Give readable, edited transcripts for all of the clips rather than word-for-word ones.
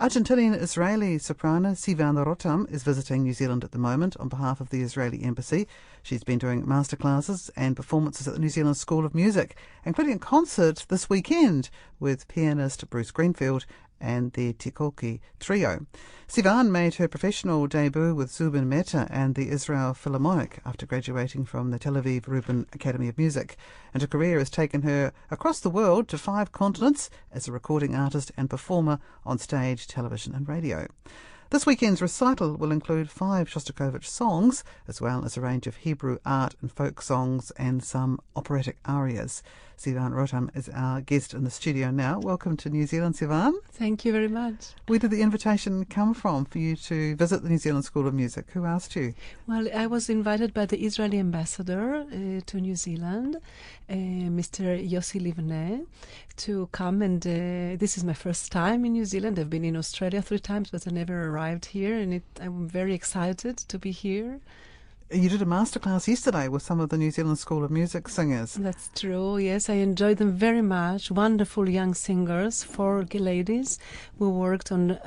Argentinian-Israeli soprano Sivan Rotem is visiting New Zealand at the moment on behalf of the Israeli Embassy. She's been doing masterclasses and performances at the New Zealand School of Music, including a concert this weekend with pianist Bruce Greenfield and the Tikoki Trio. Sivan made her professional debut with Zubin Mehta and the Israel Philharmonic after graduating from the Tel Aviv Rubin Academy of Music, and her career has taken her across the world to 5 continents as a recording artist and performer on stage, television and radio. This weekend's recital will include 5 Shostakovich songs, as well as a range of Hebrew art and folk songs and some operatic arias. Sivan Rotem is our guest in the studio now. Welcome to New Zealand, Sivan. Thank you very much. Where did the invitation come from for you to visit the New Zealand School of Music? Who asked you? Well, I was invited by the Israeli ambassador to New Zealand, Mr. Yossi Livne, to come, and this is my first time in New Zealand. I've been in Australia 3 times, but I never arrived here, and I'm very excited to be here. You did a masterclass yesterday with some of the New Zealand School of Music singers. That's true, yes. I enjoyed them very much. Wonderful young singers, 4 ladies. We worked on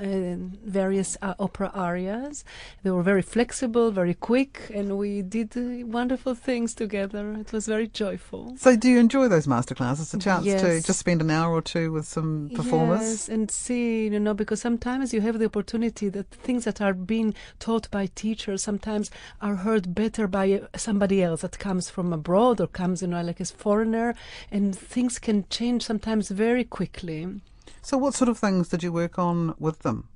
various opera arias. They were very flexible, very quick, and we did wonderful things together. It was very joyful. So do you enjoy those masterclasses? A chance Yes. to just spend an hour or 2 with some performers? Yes, and see, because sometimes you have the opportunity that things that are being taught by teachers sometimes are heard better by somebody else that comes from abroad or comes, like a foreigner, and things can change sometimes very quickly. So what sort of things did you work on with them?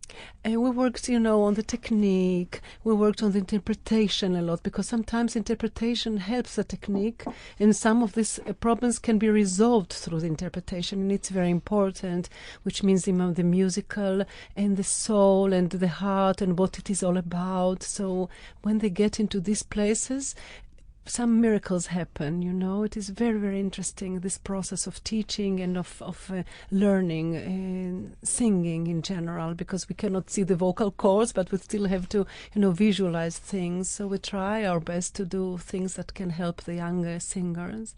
We worked, on the technique. We worked on the interpretation a lot, because sometimes interpretation helps the technique, and some of these problems can be resolved through the interpretation, and it's very important, which means the musical and the soul and the heart and what it is all about. So when they get into these places, some miracles happen, It is very, very interesting, this process of teaching and of learning, singing in general, because we cannot see the vocal cords, but we still have to, visualize things. So we try our best to do things that can help the younger singers.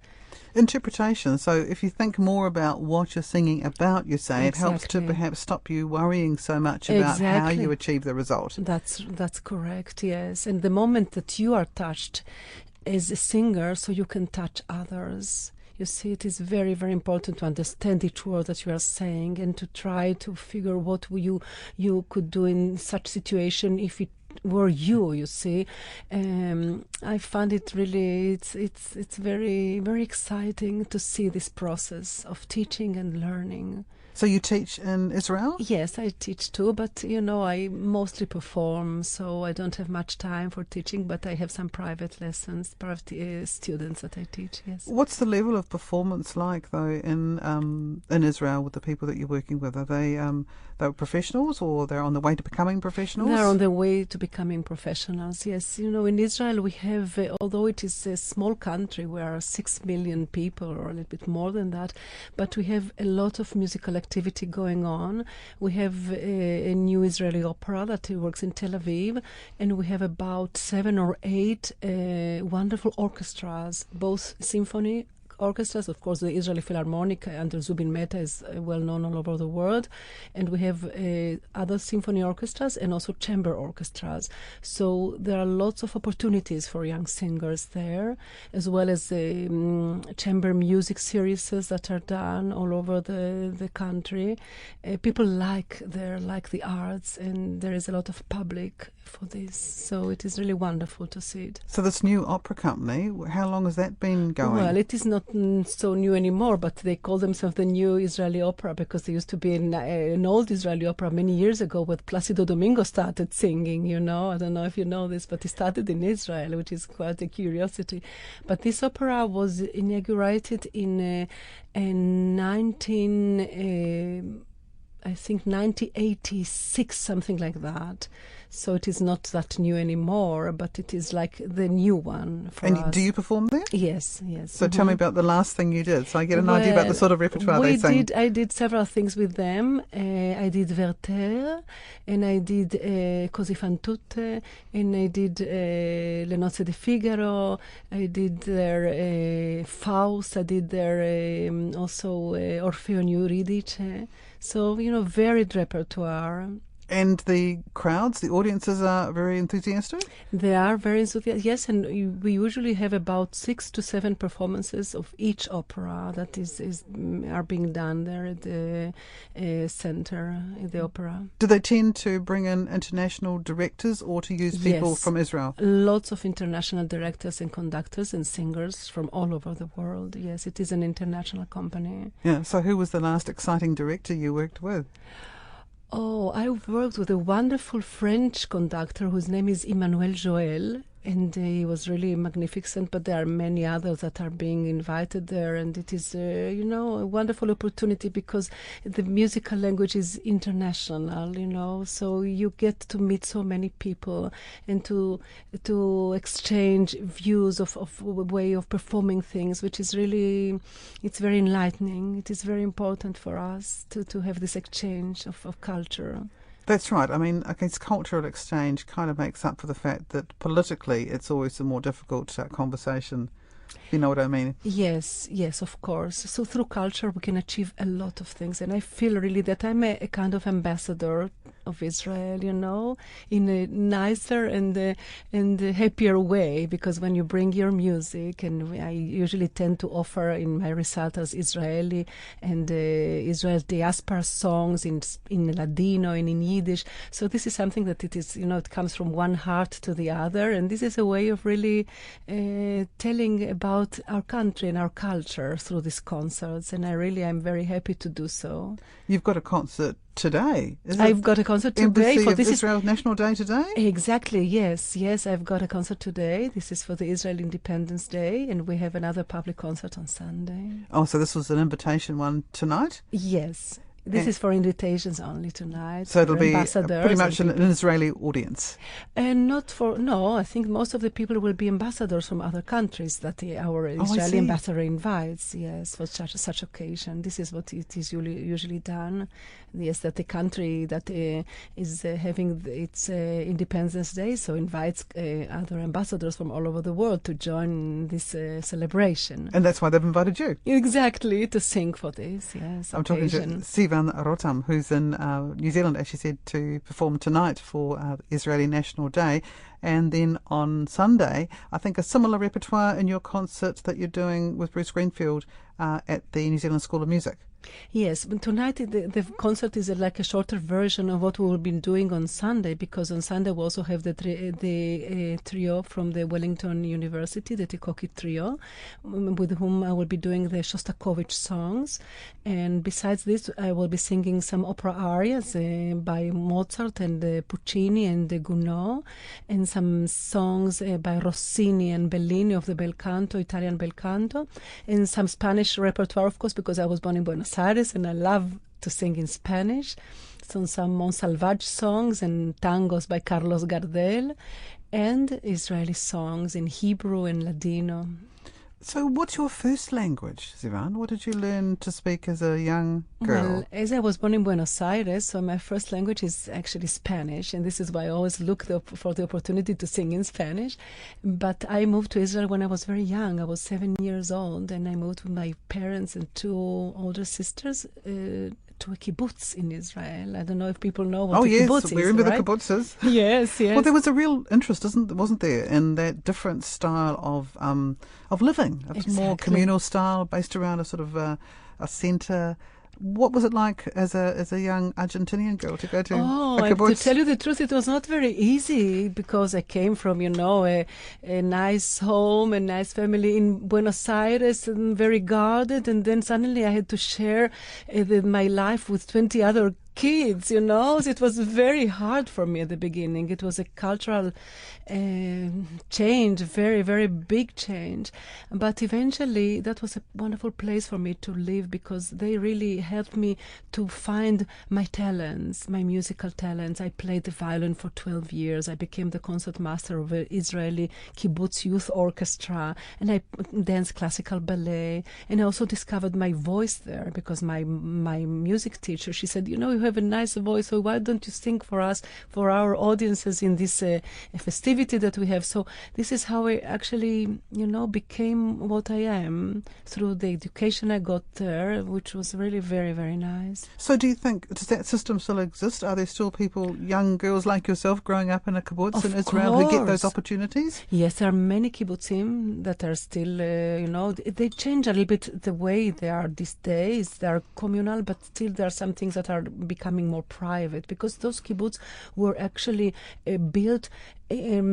Interpretation. So if you think more about what you're singing about, you say, it helps to Exactly. perhaps stop you worrying so much about how Exactly. you achieve the result. That's correct, yes. And the moment that you are touched as a singer, so you can touch others. You see, it is very, very important to understand each word that you are saying and to try to figure what you could do in such situation if it were you see. I find it really, it's very, very exciting to see this process of teaching and learning. So you teach in Israel? Yes, I teach too, but I mostly perform, so I don't have much time for teaching, but I have some private lessons, private students that I teach, yes. What's the level of performance like, though, in Israel with the people that you're working with? Are they're professionals, or they're on the way to becoming professionals? They're on the way to becoming professionals, yes. In Israel we have, although it is a small country, we are 6 million people, or a little bit more than that, but we have a lot of musical activity going on. We have a new Israeli opera that works in Tel Aviv, and we have about 7 or 8 wonderful orchestras, both symphony orchestras. Of course, the Israeli Philharmonic under Zubin Mehta is well known all over the world, and we have other symphony orchestras and also chamber orchestras. So there are lots of opportunities for young singers there, as well as chamber music series that are done all over the country. People like the arts, and there is a lot of public for this. So it is really wonderful to see it. So this new opera company, how long has that been going? Well, it is not so new anymore, but they call themselves the New Israeli Opera, because there used to be an old Israeli opera many years ago when Placido Domingo started singing, I don't know if you know this, but he started in Israel, which is quite a curiosity. But this opera was inaugurated in 1986, something like that. So it is not that new anymore, but it is like the new one for us. And do you perform there? Yes. So tell me about the last thing you did, so I get an idea about the sort of repertoire they sing. I did several things with them. I did Werther, and I did Così fan tutte, and I did Le nozze di Figaro. I did their Faust. I did their also Orfeo and Euridice. So, varied repertoire. And the crowds, the audiences are very enthusiastic? They are very enthusiastic, yes, and we usually have about 6 to 7 performances of each opera that are being done there at the center, at the opera. Do they tend to bring in international directors or to use people from Israel? Lots of international directors and conductors and singers from all over the world. Yes, it is an international company. Yeah, so who was the last exciting director you worked with? Oh, I worked with a wonderful French conductor whose name is Emmanuel Joël, and he was really magnificent, but there are many others that are being invited there, and it is, a wonderful opportunity because the musical language is international, so you get to meet so many people and to exchange views of way of performing things, which is really, it's very enlightening. It is very important for us to have this exchange of culture. That's right. I mean, I guess cultural exchange kind of makes up for the fact that politically it's always a more difficult conversation. You know what I mean? Yes, of course. So through culture we can achieve a lot of things, and I feel really that I'm a kind of ambassador of Israel, in a nicer and happier way, because when you bring your music, and I usually tend to offer in my recitals Israeli and Israel's diaspora songs in Ladino and in Yiddish, so this is something that it is, it comes from one heart to the other, and this is a way of really telling about our country and our culture through these concerts, and I'm very happy to do so. You've got a concert today, I've got a concert today. For this Israel National Day today? Exactly, yes, I've got a concert today. This is for the Israel Independence Day, and we have another public concert on Sunday. Oh, so this was an invitation one tonight? Yes. This is for invitations only tonight. So it'll be pretty much an Israeli audience. And I think most of the people will be ambassadors from other countries that our Israeli ambassador invites, yes, for such occasion. This is what it is usually done. Yes, that the country that is having its Independence Day, so invites other ambassadors from all over the world to join this celebration. And that's why they've invited you. Exactly, to sing for this, yes, I'm occasion. Talking to Sivan Rotem, who's in New Zealand, as she said, to perform tonight for Israeli National Day. And then on Sunday, I think a similar repertoire in your concert that you're doing with Bruce Greenfield at the New Zealand School of Music. Yes, but tonight the concert is like a shorter version of what we will be doing on Sunday, because on Sunday we also have the trio from the Wellington University, the Tikoki Trio, with whom I will be doing the Shostakovich songs. And besides this, I will be singing some opera arias by Mozart and Puccini and Gounod, and some songs by Rossini and Bellini of the bel canto, Italian bel canto, and some Spanish repertoire, of course, because I was born in Buenos Aires and I love to sing in Spanish. So some Monsalvage songs and tangos by Carlos Gardel, and Israeli songs in Hebrew and Ladino. So what's your first language, Sivan? What did you learn to speak as a young girl? Well, as I was born in Buenos Aires, so my first language is actually Spanish, and this is why I always look for the opportunity to sing in Spanish. But I moved to Israel when I was very young. I was 7 years old, and I moved with my parents and 2 older sisters to a kibbutz in Israel. I don't know if people know what kibbutz is. Oh, yes, we remember the kibbutzes. Yes. Well, there was a real interest, wasn't there, in that different style of living. It was more communal style, based around a sort of a centre. What was it like as a young Argentinian girl to go to a kibbutz? To tell you the truth, it was not very easy, because I came from, a nice home, a nice family in Buenos Aires, and very guarded, and then suddenly I had to share my life with 20 other kids, So it was very hard for me at the beginning. It was a cultural change, very, very big change. But eventually that was a wonderful place for me to live, because they really helped me to find my talents, my musical talents. I played the violin for 12 years. I became the concertmaster of an Israeli kibbutz youth orchestra, and I danced classical ballet. And I also discovered my voice there, because my music teacher, she said, you you have a nice voice, so why don't you sing for us, for our audiences in this festivity that we have? So this is how I actually, became what I am through the education I got there, which was really very, very nice. So do you think, does that system still exist? Are there still people, young girls like yourself, growing up in a kibbutz in Israel who get those opportunities? Yes, there are many kibbutzim that are still, they change a little bit the way they are these days. They are communal, but still there are some things that are becoming more private, because those kibbutz were actually built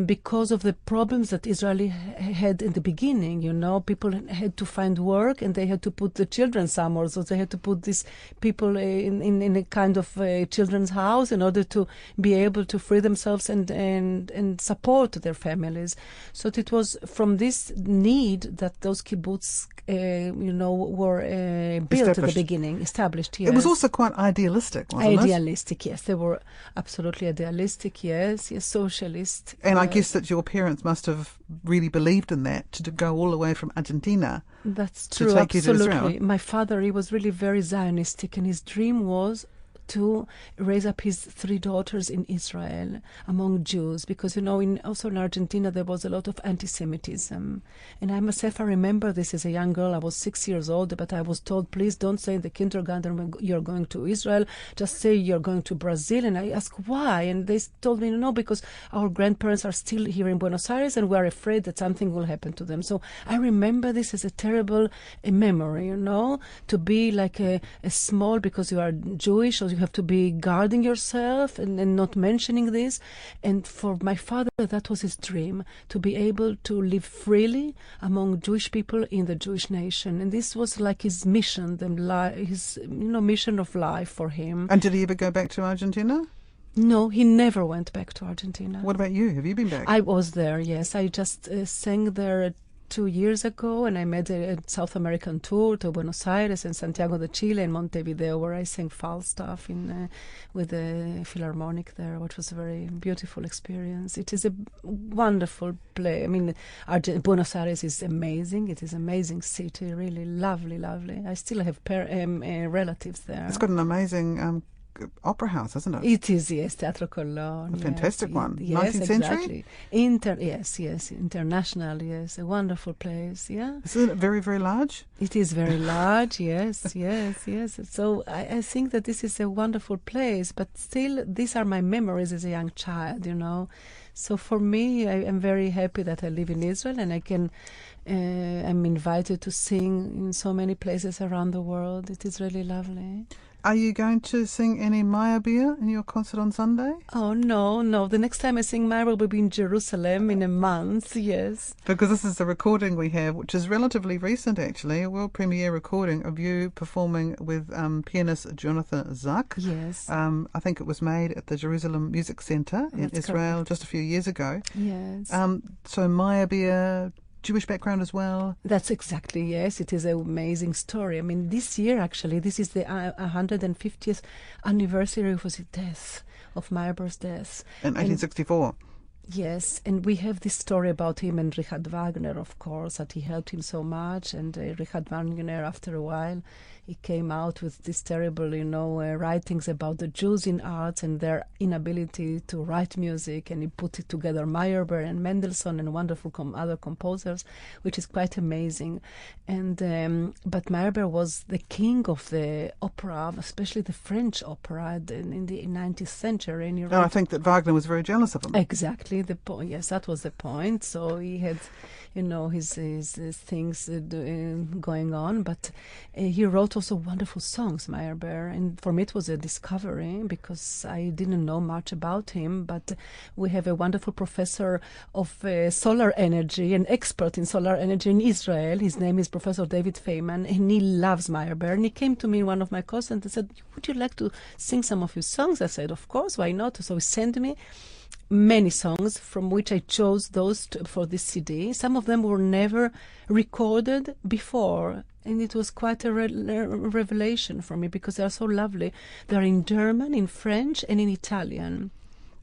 because of the problems that Israel had in the beginning. People had to find work, and they had to put the children somewhere, so they had to put these people in a kind of children's house in order to be able to free themselves and support their families. So it was from this need that those kibbutz were built at the beginning, established. Yes. It was also quite idealistic, wasn't it? Idealistic, yes. They were absolutely idealistic, yes, socialist. And I guess that your parents must have really believed in that, to go all the way from Argentina. That's true, to take absolutely. You to Israel. My father, he was really very Zionistic, and his dream was to raise up his 3 daughters in Israel among Jews, because also in Argentina there was a lot of anti-Semitism, and I myself, I remember this as a young girl. I was 6 years old, but I was told, please don't say in the kindergarten when you're going to Israel, just say you're going to Brazil. And I asked why, and they told me no, because our grandparents are still here in Buenos Aires and we're afraid that something will happen to them. So I remember this as a terrible memory, to be like a small, because you are Jewish, or you have to be guarding yourself and not mentioning this. And for my father, that was his dream, to be able to live freely among Jewish people in the Jewish nation. And this was like his mission, his mission of life for him. And did he ever go back to Argentina? No, he never went back to Argentina. What about you? Have you been back? I was there, yes. I just sang there 2 years ago, and I made a South American tour to Buenos Aires and Santiago de Chile and Montevideo, where I sang Falstaff with the Philharmonic there, which was a very beautiful experience. It is a wonderful play. I mean, Buenos Aires is amazing. It is an amazing city, really lovely, lovely. I still have relatives there. It's got an amazing opera house, isn't it? It is, yes, Teatro Colón. A fantastic one. Yes, 19th century? Exactly. Yes, international, yes, a wonderful place, yeah. Isn't it very, very large? It is very large, yes. So I think that this is a wonderful place, but still, these are my memories as a young child, So for me, I am very happy that I live in Israel, and I'm invited to sing in so many places around the world. It is really lovely. Are you going to sing any Meyerbeer in your concert on Sunday? Oh, no. The next time I sing Meyerbeer will be in Jerusalem in a month, yes. Because this is the recording we have, which is relatively recent, actually, a world premiere recording of you performing with pianist Jonathan Zak. Yes. I think it was made at the Jerusalem Music Center in Israel correct. Just a few years ago. Yes. So Meyerbeer, Jewish background as well? That's exactly, yes. It is an amazing story. I mean, this year, actually, this is the 150th anniversary of his death, of Meyerbeer's death. In 1864. Yes, and we have this story about him and Richard Wagner, of course, that he helped him so much. And Richard Wagner, after a while, he came out with these terrible, writings about the Jews in arts and their inability to write music. And he put it together, Meyerbeer and Mendelssohn and wonderful other composers, which is quite amazing. And but Meyerbeer was the king of the opera, especially the French opera, in the 19th century. And I think that Wagner was very jealous of him. Exactly. The point. Yes, that was the point. So he had, his things going on, but he wrote also wonderful songs, Meyerbeer, and for me it was a discovery because I didn't know much about him. But we have a wonderful professor of solar energy, an expert in solar energy in Israel. His name is Professor David Feynman, and he loves Meyerbeer. And he came to me in one of my courses and said, "Would you like to sing some of his songs?" I said, "Of course, why not?" So he sent me many songs, from which I chose those for this CD. Some of them were never recorded before, and it was quite a revelation for me because they are so lovely. They are in German, in French, and in Italian.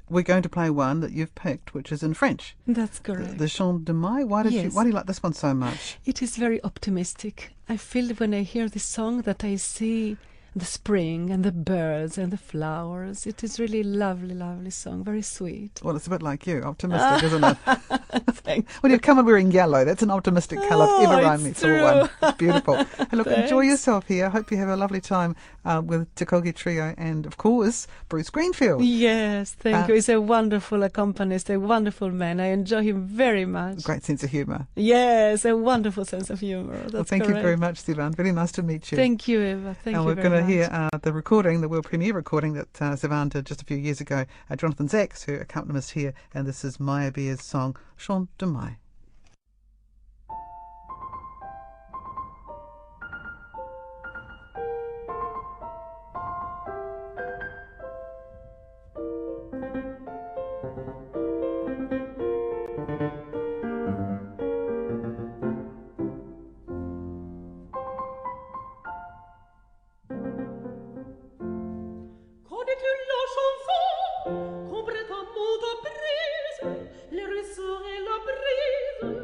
We're going to play one that you've picked, which is in French. That's correct. The Chant de Mai. Why do you like this one so much? It is very optimistic. I feel when I hear this song that I see the spring and the birds and the flowers. It is really lovely, lovely song, very sweet. Well, it's a bit like you, optimistic, isn't it? Thank When you come in wearing yellow, that's an optimistic colour if ever I it's saw one. true. It's beautiful. And look, enjoy Thanks. yourself here. I hope you have a lovely time with Takogi Trio and, of course, Bruce Greenfield. Yes, thank you. He's a wonderful accompanist, a wonderful man. I enjoy him very much. Great sense of humour. Yes, a wonderful sense of humour. That's Well, thank correct. you very much, Sivan. Very nice to meet you. Thank you, Eva. Thank And you we're very going to much. hear the recording, the world premiere recording that Sivan did just a few years ago. Jonathan Zacks, her accompanist here, and this is Meyerbeer's song, Chant de Mai. Connais-tu la chanson qu'on prête à mot prise, les ruisseaux et la brise,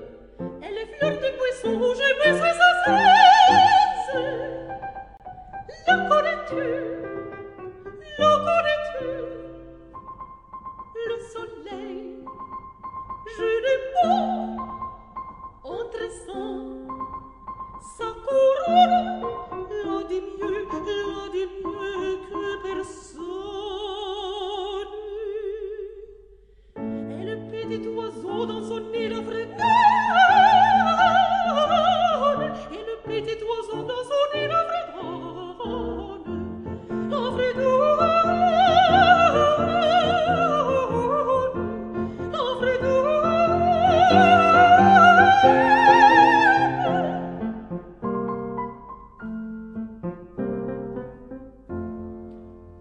et les fleurs du buisson où j'ai baissé sa cesse? La connais-tu? La connais-tu? Le soleil, je n'ai pas entre sa couronne, l'a dit mieux que personne. Et le petit oiseau dans son nid la fredonne, et le petit oiseau dans son nid la fredonne, la fredonne, la fredonne.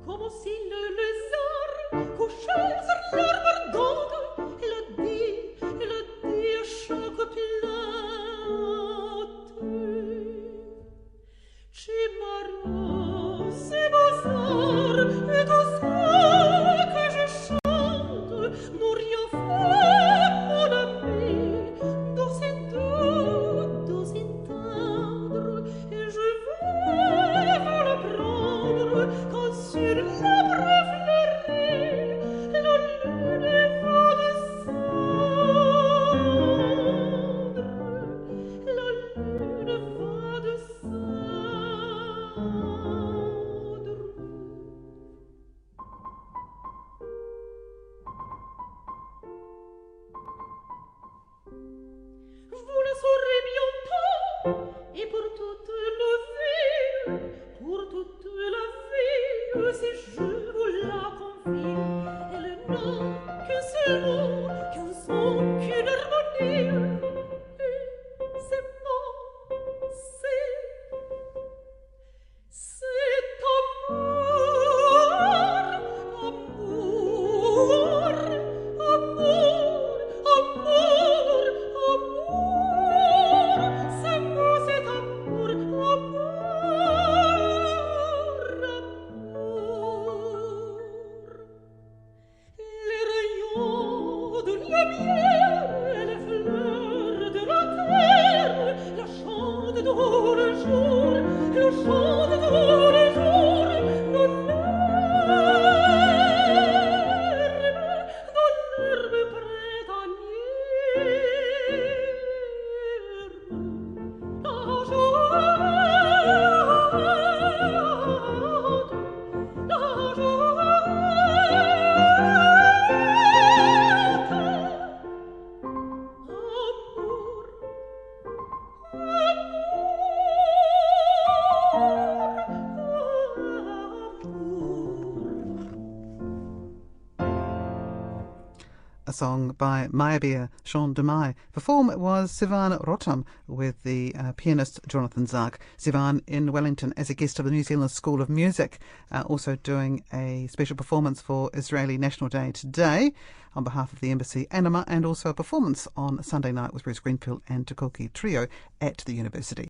Comme si le lézard couchait sur l'herbe ardente, elle a dit à chaque plante: Chez Marat, c'est Mozart, et tout ça que je chante n'ont rien fait, mon ami, d'aussi doux, d'aussi tendre, et je vais vous l'apprendre quand sur l'arbre fleuri la lune va descendre, la lune va descendre. Vous la saurez bientôt, et pour toute la vie, si je vous la confie, elle n'a qu'un seul mot, qu'un son, qu'une harmonie, et c'est moi, c'est amour, amour, amour, amour, amour, c'est moi, c'est amour, amour, amour. Les rayons de la lumière et les fleurs de la terre la chantent dans le jour, la chantent dans le jour, dans l'herbe printanière. La A song by Meyerbeer, Chant de Mai. Perform was Sivan Rotem with the pianist Jonathan Zacks. Sivan in Wellington as a guest of the New Zealand School of Music, also doing a special performance for Israeli National Day today on behalf of the Embassy Anima, and also a performance on Sunday night with Bruce Greenfield and Takogi Trio at the university.